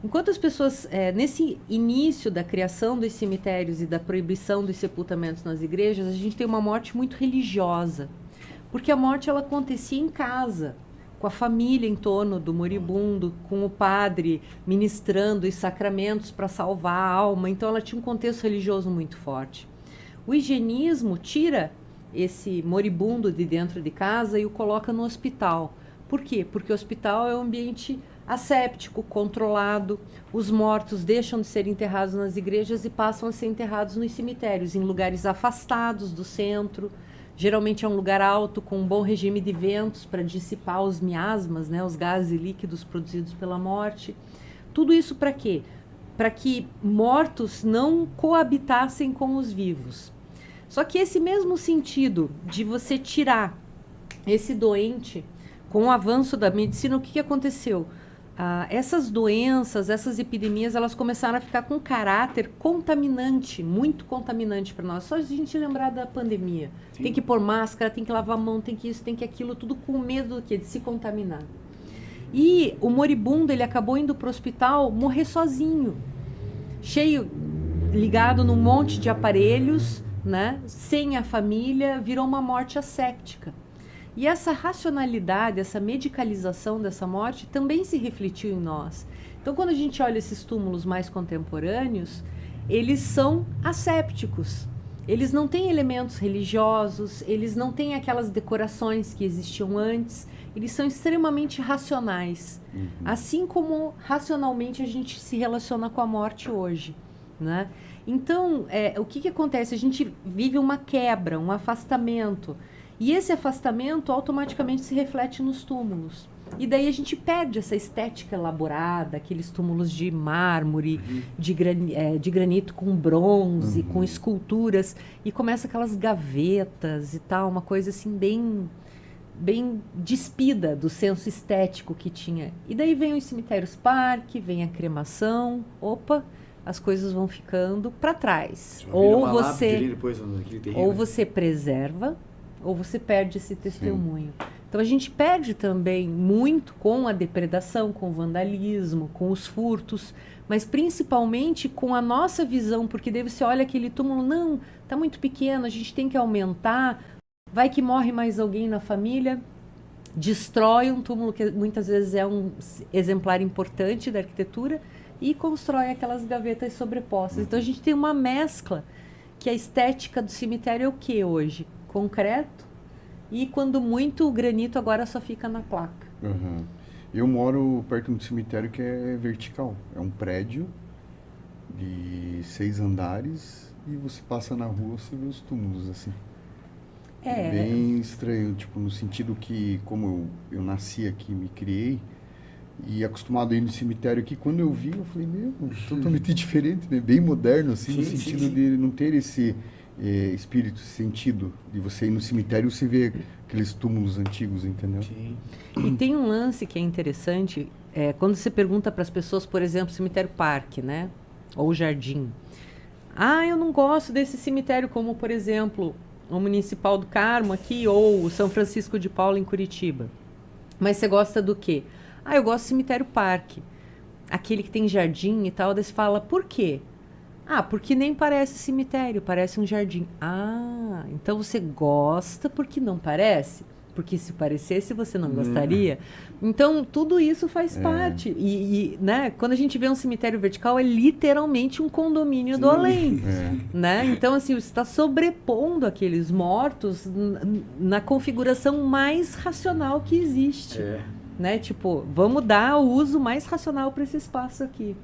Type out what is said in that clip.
Enquanto as pessoas, nesse início da criação dos cemitérios e da proibição dos sepultamentos nas igrejas, a gente tem uma morte muito religiosa. Porque a morte ela acontecia em casa, com a família em torno do moribundo, com o padre ministrando os sacramentos para salvar a alma. Então ela tinha um contexto religioso muito forte. O higienismo tira esse moribundo de dentro de casa e o coloca no hospital. Por quê? Porque o hospital é um ambiente asséptico, controlado. Os mortos deixam de ser enterrados nas igrejas e passam a ser enterrados nos cemitérios, em lugares afastados do centro. Geralmente é um lugar alto, com um bom regime de ventos para dissipar os miasmas, né, os gases e líquidos produzidos pela morte. Tudo isso para quê? Para que mortos não coabitassem com os vivos. Só que esse mesmo sentido de você tirar esse doente, com o avanço da medicina, o que aconteceu? Essas doenças, essas epidemias, elas começaram a ficar com caráter contaminante, muito contaminante para nós. Só a gente lembrar da pandemia. Sim. Tem que pôr máscara, tem que lavar a mão, tem que isso, tem que aquilo, tudo com medo do quê? De se contaminar. E o moribundo, ele acabou indo para o hospital morrer sozinho, cheio, ligado num monte de aparelhos, né? Sem a família, virou uma morte asséptica. E essa racionalidade, essa medicalização dessa morte também se refletiu em nós. Então, quando a gente olha esses túmulos mais contemporâneos, eles são assépticos. Eles não têm elementos religiosos, eles não têm aquelas decorações que existiam antes, eles são extremamente racionais. Uhum. Assim como racionalmente a gente se relaciona com a morte hoje, né? Então, o que acontece? A gente vive uma quebra, um afastamento. E esse afastamento automaticamente se reflete nos túmulos. E daí a gente perde essa estética elaborada, aqueles túmulos de mármore, de granito com bronze, com esculturas, e começa aquelas gavetas e tal, uma coisa assim bem despida do senso estético que tinha. E daí vem os cemitérios parque, vem a cremação, as coisas vão ficando para trás. Ou você preserva, ou você perde esse testemunho. Sim. Então a gente perde também muito com a depredação, com o vandalismo, com os furtos, mas principalmente com a nossa visão, porque daí você olha aquele túmulo, não, está muito pequeno, a gente tem que aumentar, vai que morre mais alguém na família, destrói um túmulo que muitas vezes é um exemplar importante da arquitetura e constrói aquelas gavetas sobrepostas. Então a gente tem uma mescla, que a estética do cemitério é o que hoje? Concreto, e quando muito, o granito agora só fica na placa. Uhum. Eu moro perto de um cemitério que é vertical. É um prédio de 6 andares e você passa na rua, você vê os túmulos, assim. É bem estranho, tipo, no sentido que, como eu nasci aqui, me criei, e acostumado a ir no cemitério aqui, quando eu vi, eu falei, totalmente diferente, né? Bem moderno, assim, no sentido de não ter esse espírito, sentido de você ir no cemitério e você ver aqueles túmulos antigos, entendeu? Sim. E tem um lance que é interessante, quando você pergunta para as pessoas, por exemplo, cemitério parque, né? Ou jardim. Eu não gosto desse cemitério, como, por exemplo, o Municipal do Carmo aqui, ou o São Francisco de Paula em Curitiba. Mas você gosta do quê? Eu gosto do cemitério parque. Aquele que tem jardim e tal, daí você fala, por quê? Porque nem parece cemitério, parece um jardim. Então você gosta porque não parece? Porque se parecesse você não gostaria? Então tudo isso faz parte. E né, quando a gente vê um cemitério vertical, é literalmente um condomínio do além. Né? Então assim, você está sobrepondo aqueles mortos na configuração mais racional que existe. Né? Tipo, vamos dar o uso mais racional para esse espaço aqui.